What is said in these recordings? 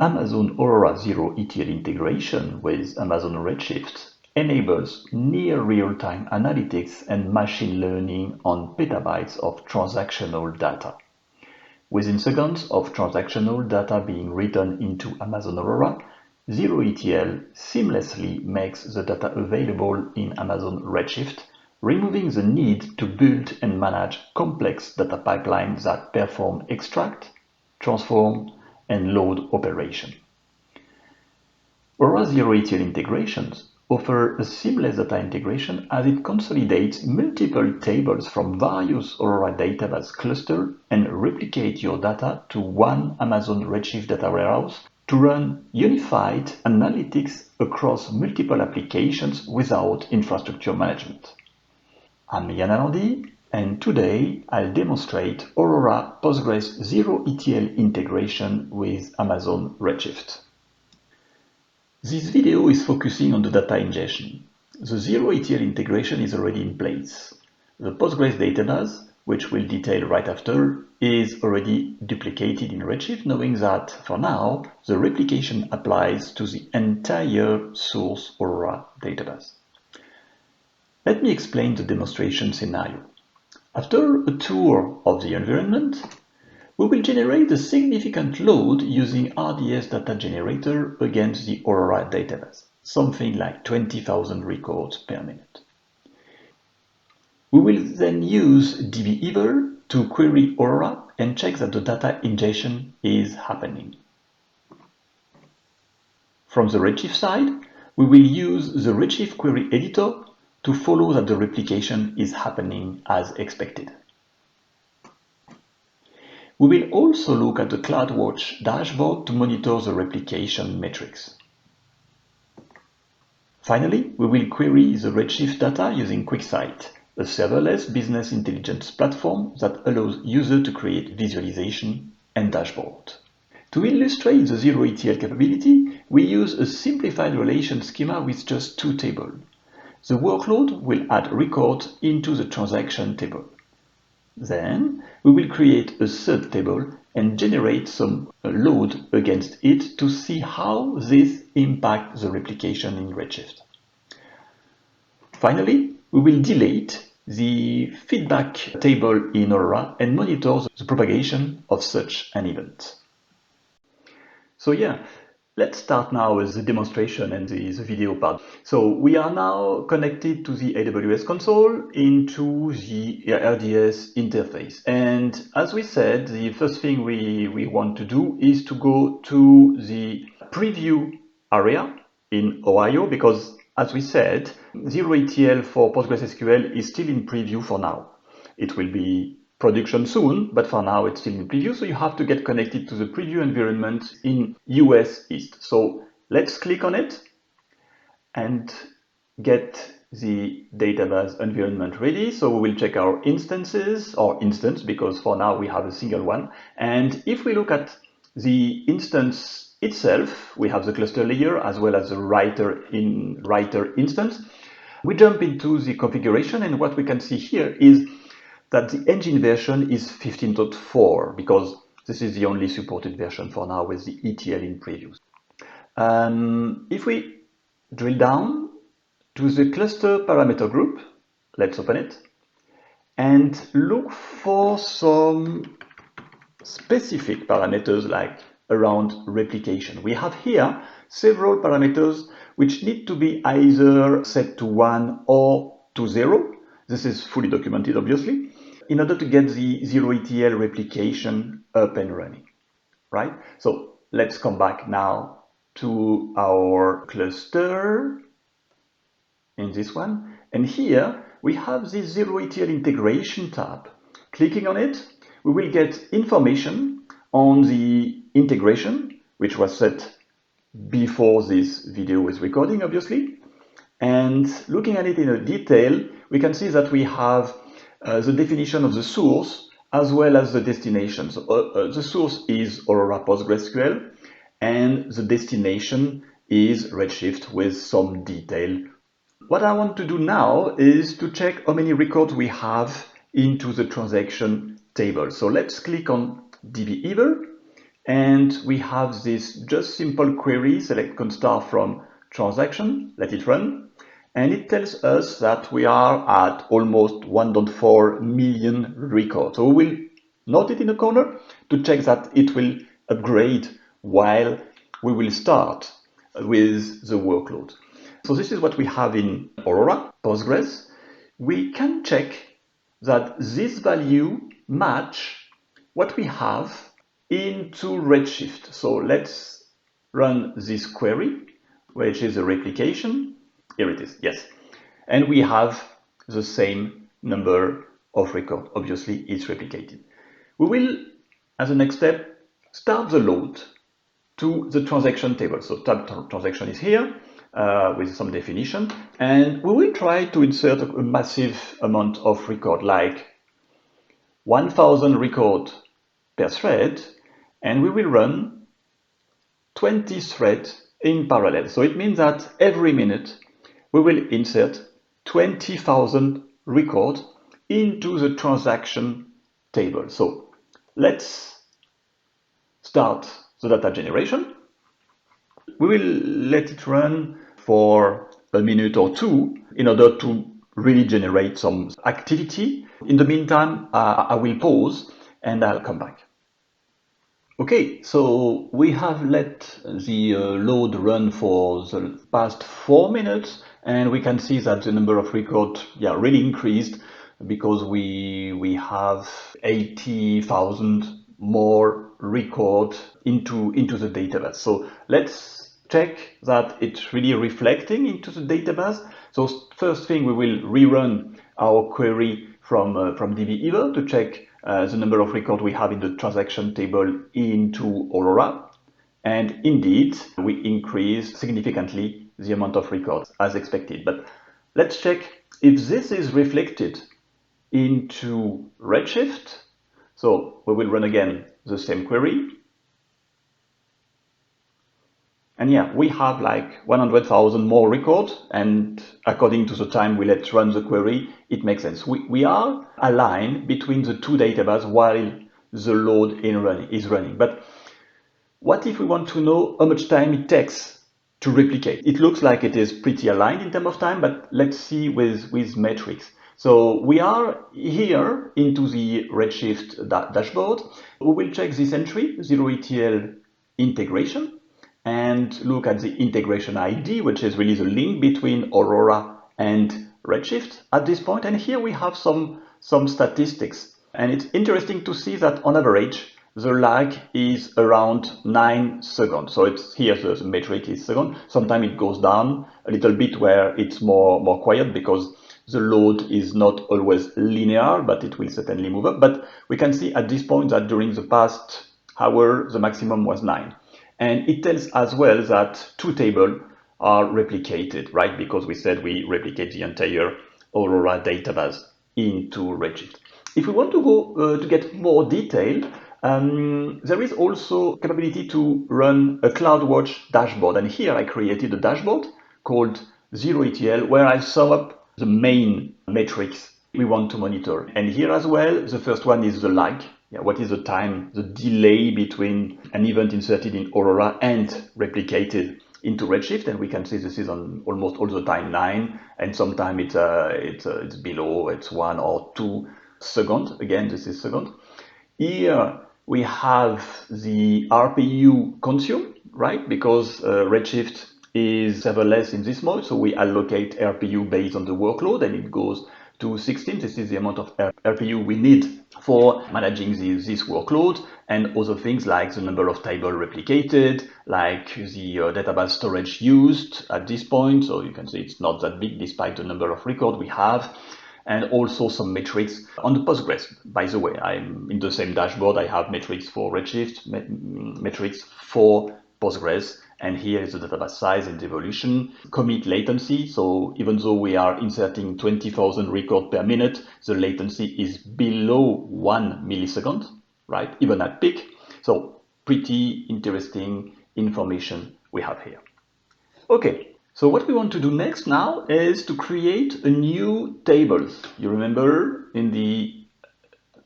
Amazon Aurora Zero-ETL integration with Amazon Redshift enables near real-time analytics and machine learning on petabytes of transactional data. Within seconds of transactional data being written into Amazon Aurora, Zero-ETL seamlessly makes the data available in Amazon Redshift, removing the need to build and manage complex data pipelines that perform extract, transform, and load operation. Aurora Zero-ETL integrations offer a seamless data integration as it consolidates multiple tables from various Aurora database clusters and replicates your data to one Amazon Redshift data warehouse to run unified analytics across multiple applications without infrastructure management. I'm Yann Alandi, and today I'll demonstrate Aurora Postgres Zero-ETL integration with Amazon Redshift. This video is focusing on the data ingestion. The Zero-ETL integration is already in place. The Postgres database, which we'll detail right after, is already duplicated in Redshift, knowing that for now the replication applies to the entire source Aurora database. Let me explain the demonstration scenario. After a tour of the environment, we will generate a significant load using RDS data generator against the Aurora database, something like 20,000 records per minute. We will then use dbeaver to query Aurora and check that the data ingestion is happening. From the Redshift side, we will use the Redshift query editor to follow that the replication is happening as expected. We will also look at the CloudWatch dashboard to monitor the replication metrics. Finally, we will query the Redshift data using QuickSight, a serverless business intelligence platform that allows users to create visualization and dashboard. To illustrate the Zero-ETL capability, we use a simplified relation schema with just two tables. The workload will add records into the transaction table. Then we will create a third table and generate some load against it to see how this impacts the replication in Redshift. Finally, we will delete the feedback table in Aurora and monitor the propagation of such an event. So let's start now with the demonstration and the video part. So we are now connected to the AWS console into the RDS interface. And as we said, the first thing we want to do is to go to the preview area in Ohio, because as we said, Zero-ETL for PostgreSQL is still in preview for now. It will be production soon, but for now it's still in preview, so you have to get connected to the preview environment in US East. So let's click on it and get the database environment ready. So we will check our instances, or instance, because for now we have a single one. And if we look at the instance itself, we have the cluster layer as well as the writer instance. We jump into the configuration, and what we can see here is that the engine version is 15.4 because this is the only supported version for now with the ETL in previews. If we drill down to the cluster parameter group, let's open it and look for some specific parameters like around replication. We have here several parameters which need to be either set to 1 or to 0. This is fully documented, obviously, in order to get the Zero-ETL replication up and running, right? So let's come back now to our cluster in this one. And here we have this Zero-ETL integration tab. Clicking on it, we will get information on the integration, which was set before this video was recording, obviously. And looking at it in a detail, we can see that we have the definition of the source as well as the destination. So, the source is Aurora PostgreSQL and the destination is Redshift with some detail. What I want to do now is to check how many records we have into the transaction table. So let's click on dbeaver And we have this just simple query, select constar from transaction, let it run. And it tells us that we are at almost 1.4 million records. So we will note it in the corner to check that it will upgrade while we will start with the workload. So this is what we have in Aurora Postgres. We can check that this value match what we have into Redshift. So let's run this query, which is a replication. Here it is, yes. And we have the same number of records. Obviously, it's replicated. We will, as a next step, start the load to the transaction table. So tab transaction is here with some definition. And we will try to insert a massive amount of record, like 1000 records per thread, and we will run 20 threads in parallel. So it means that every minute we will insert 20,000 records into the transaction table. So let's start the data generation. We will let it run for a minute or two in order to really generate some activity. In the meantime, I will pause and I'll come back. Okay, so we have let the load run for the past 4 minutes, and we can see that the number of records really increased because we have 80,000 more records into the database. So let's check that it's really reflecting into the database. So first thing, we will rerun our query from db to check the number of records we have in the transaction table into Aurora. And indeed, we increase significantly the amount of records as expected. But let's check if this is reflected into Redshift. So we will run again the same query. And we have like 100,000 more records, and according to the time we let run the query, it makes sense. We are aligned between the two databases while the load is running. But what if we want to know how much time it takes to replicate? It looks like it is pretty aligned in terms of time, but let's see with metrics. So we are here into the Redshift dashboard. We will check this entry, Zero-ETL integration, and look at the integration ID, which is really the link between Aurora and Redshift at this point. And here we have some statistics. And it's interesting to see that on average, the lag is around 9 seconds. So it's here, the metric is second. Sometimes it goes down a little bit where it's more quiet because the load is not always linear, but it will certainly move up. But we can see at this point that during the past hour, the maximum was 9. And it tells as well that 2 tables are replicated, right? Because we said we replicate the entire Aurora database into Redshift. If we want to go to get more detail, there is also capability to run a CloudWatch dashboard. And here I created a dashboard called Zero-ETL where I sum up the main metrics we want to monitor. And here as well, the first one is the lag. What is the time, the delay between an event inserted in Aurora and replicated into Redshift? And we can see this is on almost all the time 9, and sometimes it's below, it's 1 or 2 seconds. Again, this is second. Here we have the RPU consumed, right? Because Redshift is serverless in this mode, so we allocate RPU based on the workload, and it goes to 16. This is the amount of RPU we need for managing this workload, and other things like the number of tables replicated, like the database storage used at this point. So you can see it's not that big despite the number of records we have, and also some metrics on the Postgres. By the way, I'm in the same dashboard. I have metrics for Redshift, metrics for Postgres, and here is the database size and evolution, commit latency. So even though we are inserting 20,000 records per minute, the latency is below 1 millisecond, right? Even at peak. So pretty interesting information we have here. Okay, so what we want to do next now is to create a new table. You remember in the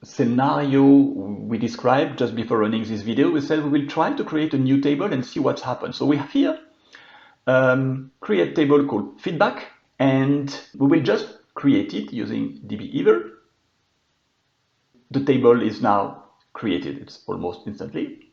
scenario we described just before running this video. We said we will try to create a new table and see what's happened. So we have here create table called feedback, and we will just create it using db-either. The table is now created. It's almost instantly.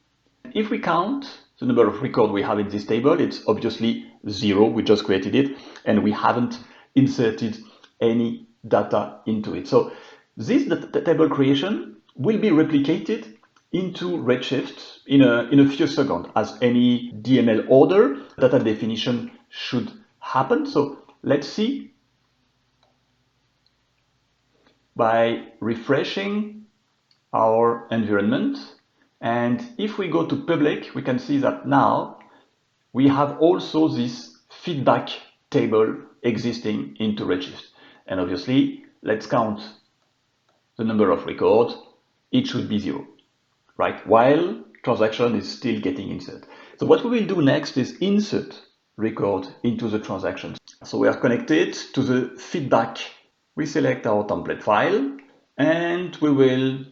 If we count the number of records we have in this table, it's obviously 0. We just created it and we haven't inserted any data into it. So this table creation will be replicated into Redshift in a few seconds. As any DML order, data definition should happen. So let's see by refreshing our environment. And if we go to public, we can see that now we have also this feedback table existing into Redshift. And obviously, let's count the number of records. It should be 0, right? While transaction is still getting inserted. So what we will do next is insert record into the transactions. So we are connected to the feedback. We select our template file and we will,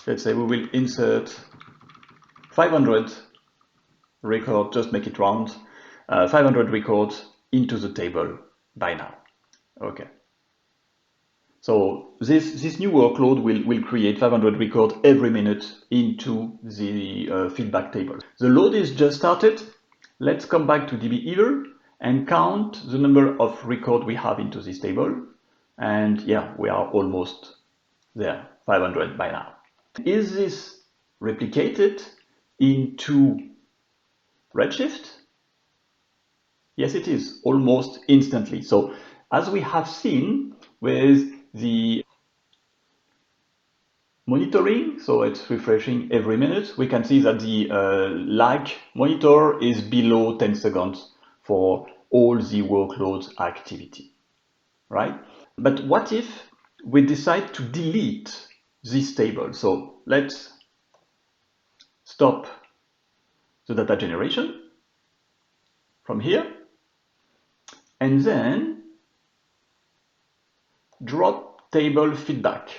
let's say we will insert 500 records, just make it round, 500 records into the table by now. Okay. So this new workload will create 500 records every minute into the feedback table. The load is just started. Let's come back to db-either and count the number of records we have into this table. And yeah, we are almost there, 500 by now. Is this replicated into Redshift? Yes, it is, almost instantly. So as we have seen with the monitoring, so it's refreshing every minute, we can see that the lag monitor is below 10 seconds for all the workload activity, right? But what if we decide to delete this table? So let's stop the data generation from here and then drop table feedback.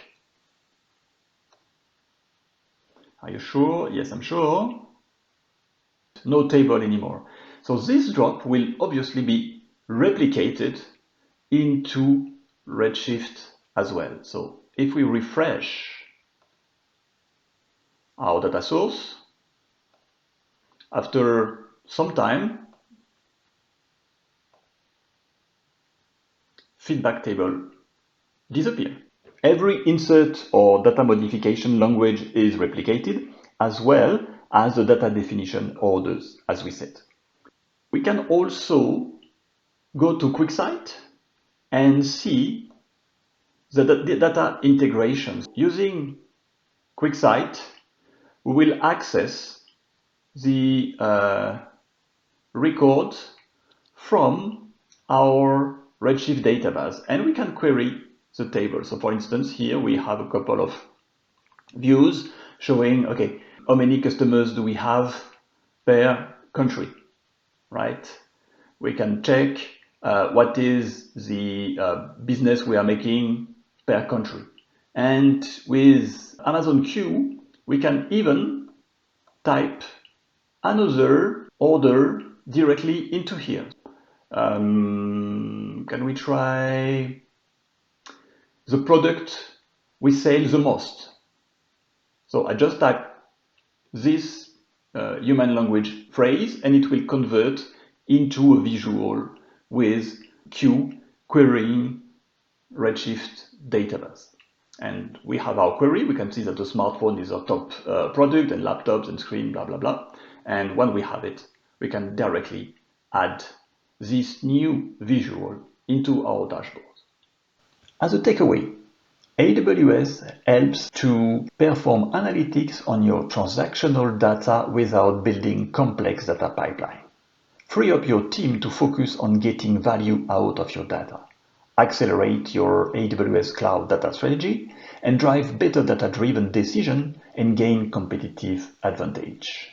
Are you sure? Yes, I'm sure. No table anymore. So this drop will obviously be replicated into Redshift as well. So if we refresh our data source, after some time, feedback table disappear. Every insert or data modification language is replicated, as well as the data definition orders, as we said. We can also go to QuickSight and see the data integrations. Using QuickSight, we will access the records from our Redshift database, and we can query the table. So for instance, here we have a couple of views showing, okay, how many customers do we have per country, right? We can check what is the business we are making per country. And with Amazon Q, we can even type another order directly into here. Can we try the product we sell the most? So I just type this human language phrase and it will convert into a visual with Q querying Redshift database. And we have our query. We can see that the smartphone is our top product, and laptops and screen, blah, blah, blah. And when we have it, we can directly add this new visual into our dashboard. As a takeaway, AWS helps to perform analytics on your transactional data without building complex data pipeline. Free up your team to focus on getting value out of your data. Accelerate your AWS cloud data strategy and drive better data-driven decisions and gain competitive advantage.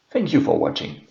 Thank you for watching.